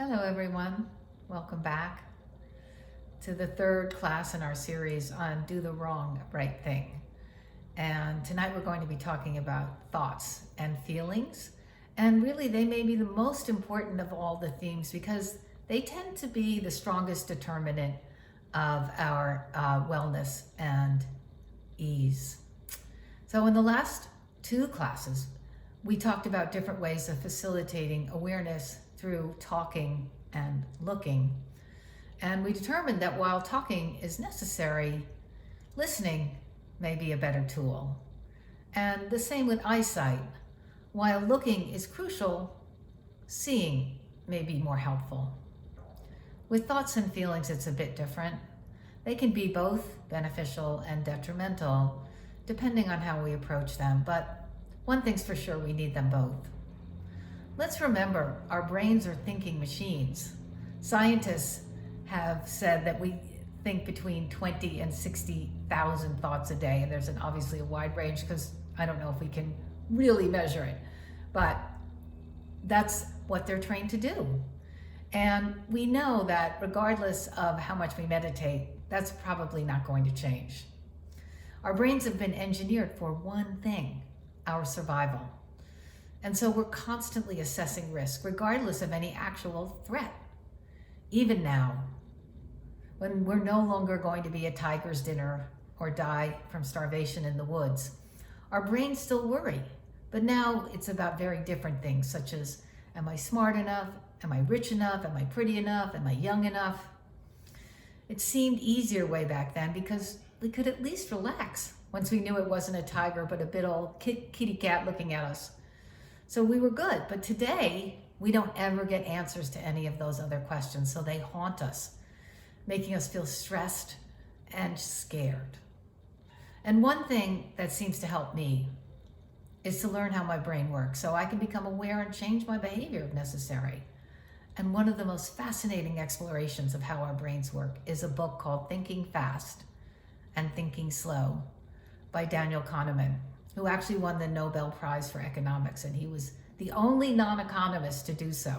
Hello everyone, welcome back to the third class in our series on Do the Wrong Right Thing. And tonight we're going to be talking about thoughts and feelings. And really they may be the most important of all the themes because they tend to be the strongest determinant of our wellness and ease. So in the last two classes, we talked about different ways of facilitating awareness through talking and looking. And we determined that while talking is necessary, listening may be a better tool. And the same with eyesight. While looking is crucial, seeing may be more helpful. With thoughts and feelings, it's a bit different. They can be both beneficial and detrimental, depending on how we approach them. But one thing's for sure, we need them both. Let's remember, our brains are thinking machines. Scientists have said that we think between 20 and 60,000 thoughts a day, and there's obviously a wide range because I don't know if we can really measure it, but that's what they're trained to do. And we know that regardless of how much we meditate, that's probably not going to change. Our brains have been engineered for one thing, our survival. And so we're constantly assessing risk, regardless of any actual threat. Even now, when we're no longer going to be at tiger's dinner or die from starvation in the woods, our brains still worry. But now it's about very different things, such as, am I smart enough? Am I rich enough? Am I pretty enough? Am I young enough? It seemed easier way back then because we could at least relax once we knew it wasn't a tiger, but a big old kitty cat looking at us. So we were good, but today we don't ever get answers to any of those other questions, so they haunt us, making us feel stressed and scared. And one thing that seems to help me is to learn how my brain works so I can become aware and change my behavior if necessary. And one of the most fascinating explorations of how our brains work is a book called Thinking Fast and Thinking Slow by Daniel Kahneman, who actually won the Nobel Prize for Economics, and he was the only non-economist to do so.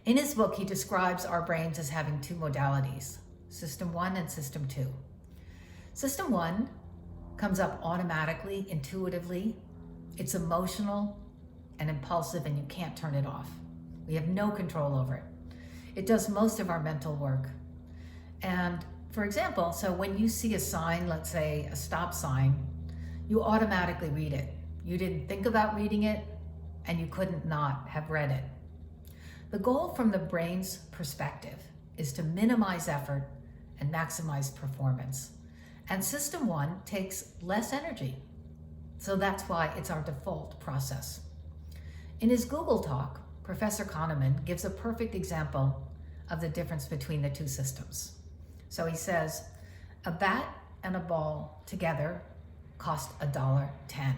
In his book, he describes our brains as having two modalities, System 1 and System 2. System 1 comes up automatically, intuitively. It's emotional and impulsive, and you can't turn it off. We have no control over it. It does most of our mental work. And for example, so when you see a sign, let's say a stop sign, you automatically read it. You didn't think about reading it, and you couldn't not have read it. The goal from the brain's perspective is to minimize effort and maximize performance. And System 1 takes less energy. So that's why it's our default process. In his Google talk, Professor Kahneman gives a perfect example of the difference between the two systems. So he says, a bat and a ball together cost $1.10.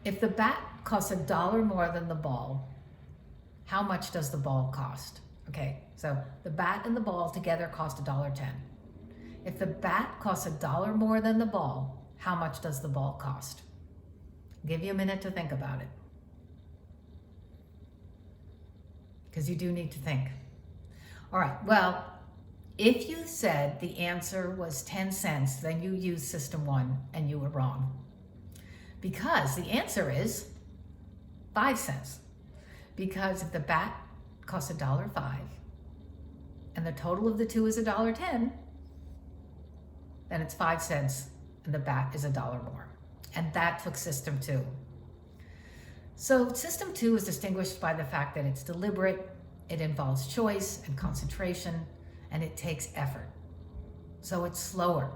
If the bat costs $1 more than the ball, how much does the ball cost? Okay, so the bat and the ball together cost $1.10. If the bat costs $1 more than the ball, how much does the ball cost? I'll give you a minute to think about it, because you do need to think. All right, well, if you said the answer was 10 cents, then you used System 1 and you were wrong. Because the answer is 5 cents. Because if the bat costs $1.05 and the total of the two is $1.10, then it's 5 cents and the bat is $1 more. And that took System 2. So System 2 is distinguished by the fact that it's deliberate, it involves choice and concentration, and it takes effort. So it's slower.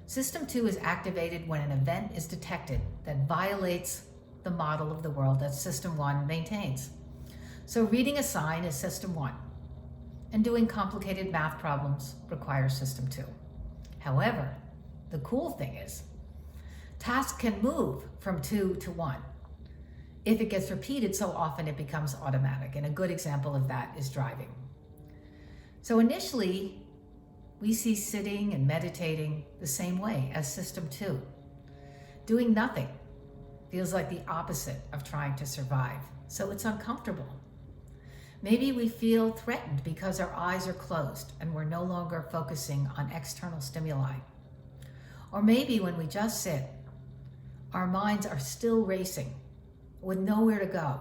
System 2 is activated when an event is detected that violates the model of the world that System 1 maintains. So reading a sign is System 1, and doing complicated math problems requires System 2. However, the cool thing is, tasks can move from 2 to 1. If it gets repeated so often, it becomes automatic. And a good example of that is driving. So initially, we see sitting and meditating the same way as System 2. Doing nothing feels like the opposite of trying to survive, so it's uncomfortable. Maybe we feel threatened because our eyes are closed and we're no longer focusing on external stimuli. Or maybe when we just sit, our minds are still racing with nowhere to go.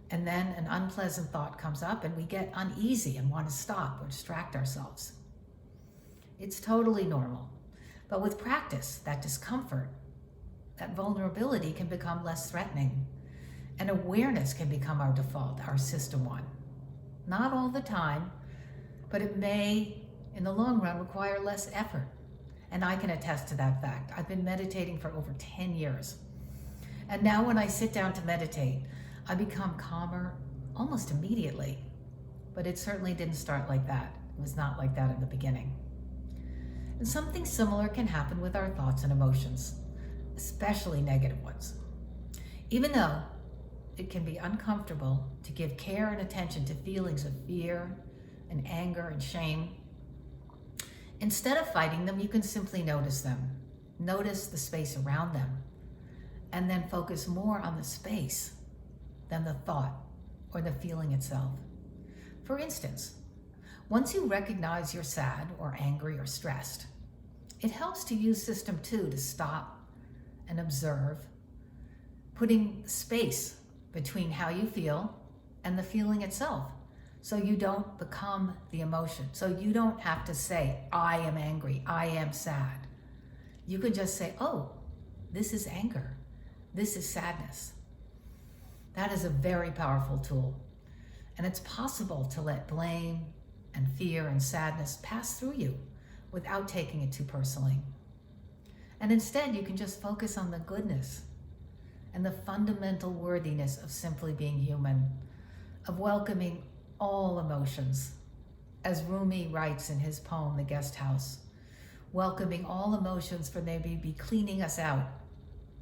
And then an unpleasant thought comes up and we get uneasy and want to stop or distract ourselves. It's totally normal. But with practice, that discomfort, that vulnerability can become less threatening. And awareness can become our default, our system one. Not all the time, but it may, in the long run, require less effort. And I can attest to that fact. I've been meditating for over 10 years. And now when I sit down to meditate, I become calmer almost immediately. But it certainly didn't start like that. It was not like that in the beginning. And something similar can happen with our thoughts and emotions, especially negative ones. Even though it can be uncomfortable to give care and attention to feelings of fear and anger and shame, instead of fighting them, you can simply notice them. Notice the space around them, and then focus more on the space than the thought or the feeling itself. For instance, once you recognize you're sad or angry or stressed, it helps to use System 2 to stop and observe, putting space between how you feel and the feeling itself, so you don't become the emotion. So you don't have to say, I am angry, I am sad. You can just say, oh, this is anger, this is sadness. That is a very powerful tool. And it's possible to let blame and fear and sadness pass through you without taking it too personally. And instead, you can just focus on the goodness and the fundamental worthiness of simply being human, of welcoming all emotions. As Rumi writes in his poem, The Guest House, welcoming all emotions, for they may be cleaning us out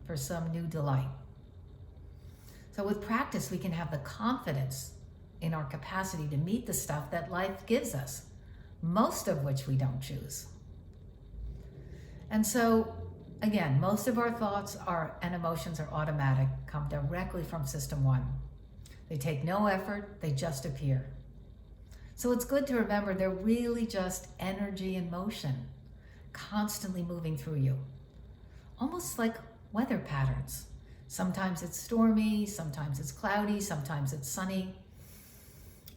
for some new delight. So with practice, we can have the confidence in our capacity to meet the stuff that life gives us, most of which we don't choose. And so, again, most of our thoughts and emotions are automatic, come directly from System 1. They take no effort, they just appear. So it's good to remember they're really just energy and motion, constantly moving through you. Almost like weather patterns. Sometimes it's stormy, sometimes it's cloudy, sometimes it's sunny.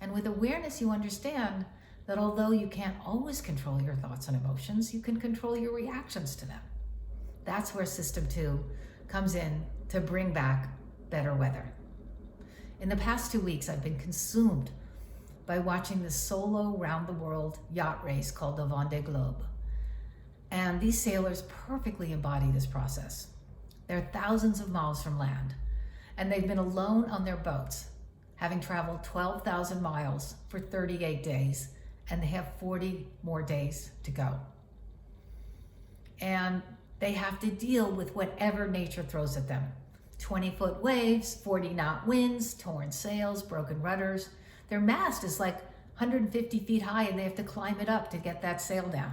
And with awareness, you understand that although you can't always control your thoughts and emotions, you can control your reactions to them. That's where System 2 comes in to bring back better weather. In the past 2 weeks, I've been consumed by watching this solo round-the-world yacht race called the Vendée Globe. And these sailors perfectly embody this process. They're thousands of miles from land, and they've been alone on their boats, having traveled 12,000 miles for 38 days, and they have 40 more days to go. And they have to deal with whatever nature throws at them. 20-foot waves, 40-knot winds, torn sails, broken rudders. Their mast is like 150 feet high, and they have to climb it up to get that sail down.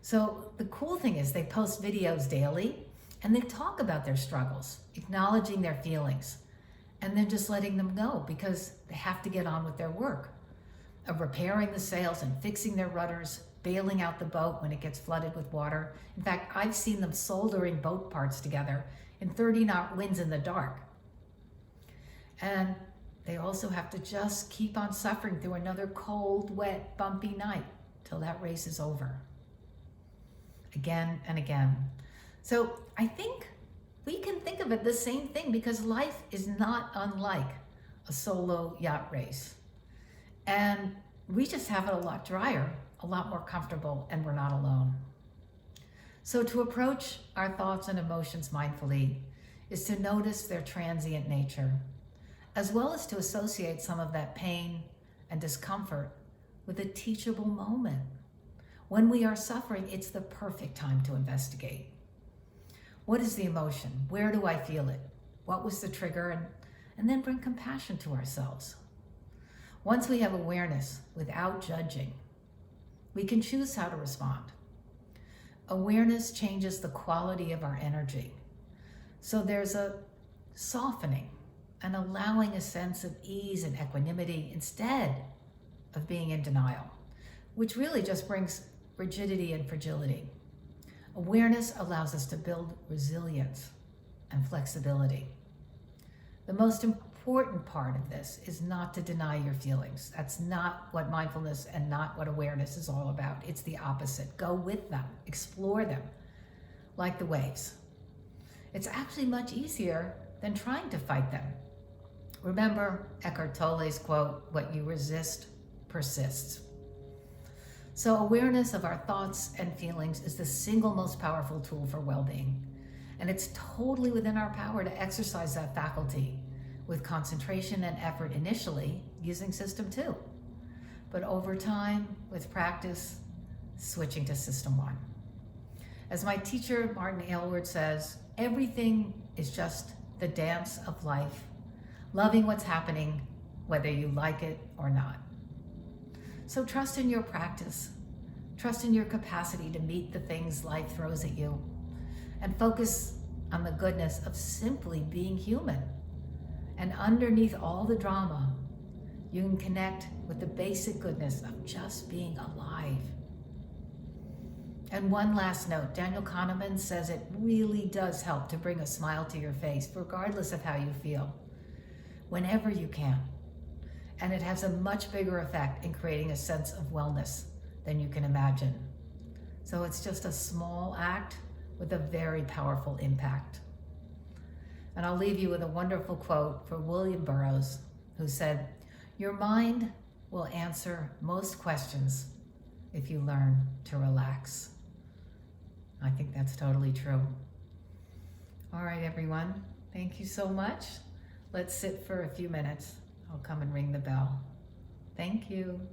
So the cool thing is they post videos daily, and they talk about their struggles, acknowledging their feelings, and then just letting them go because they have to get on with their work of repairing the sails and fixing their rudders, bailing out the boat when it gets flooded with water. In fact, I've seen them soldering boat parts together in 30-knot winds in the dark. And they also have to just keep on suffering through another cold, wet, bumpy night till that race is over. Again and again. So I think we can think of it the same thing, because life is not unlike a solo yacht race. And we just have it a lot drier, a lot more comfortable, and we're not alone. So to approach our thoughts and emotions mindfully is to notice their transient nature, as well as to associate some of that pain and discomfort with a teachable moment. When we are suffering, it's the perfect time to investigate. What is the emotion? Where do I feel it? What was the trigger? And then bring compassion to ourselves. Once we have awareness without judging, we can choose how to respond. Awareness changes the quality of our energy. So there's a softening and allowing a sense of ease and equanimity instead of being in denial, which really just brings rigidity and fragility. Awareness allows us to build resilience and flexibility. The most important part of this is not to deny your feelings. That's not what mindfulness and not what awareness is all about. It's the opposite. Go with them, explore them, like the waves. It's actually much easier than trying to fight them. Remember Eckhart Tolle's quote, "What you resist persists." So awareness of our thoughts and feelings is the single most powerful tool for well-being. And it's totally within our power to exercise that faculty with concentration and effort initially using System 2. But over time, with practice, switching to System 1. As my teacher, Martin Aylward, says, everything is just the dance of life, loving what's happening, whether you like it or not. So trust in your practice. Trust in your capacity to meet the things life throws at you. And focus on the goodness of simply being human. And underneath all the drama, you can connect with the basic goodness of just being alive. And one last note, Daniel Kahneman says it really does help to bring a smile to your face, regardless of how you feel, whenever you can. And it has a much bigger effect in creating a sense of wellness than you can imagine. So it's just a small act with a very powerful impact. And I'll leave you with a wonderful quote from William Burroughs, who said, "Your mind will answer most questions if you learn to relax." I think that's totally true. All right, everyone. Thank you so much. Let's sit for a few minutes. I'll come and ring the bell. Thank you.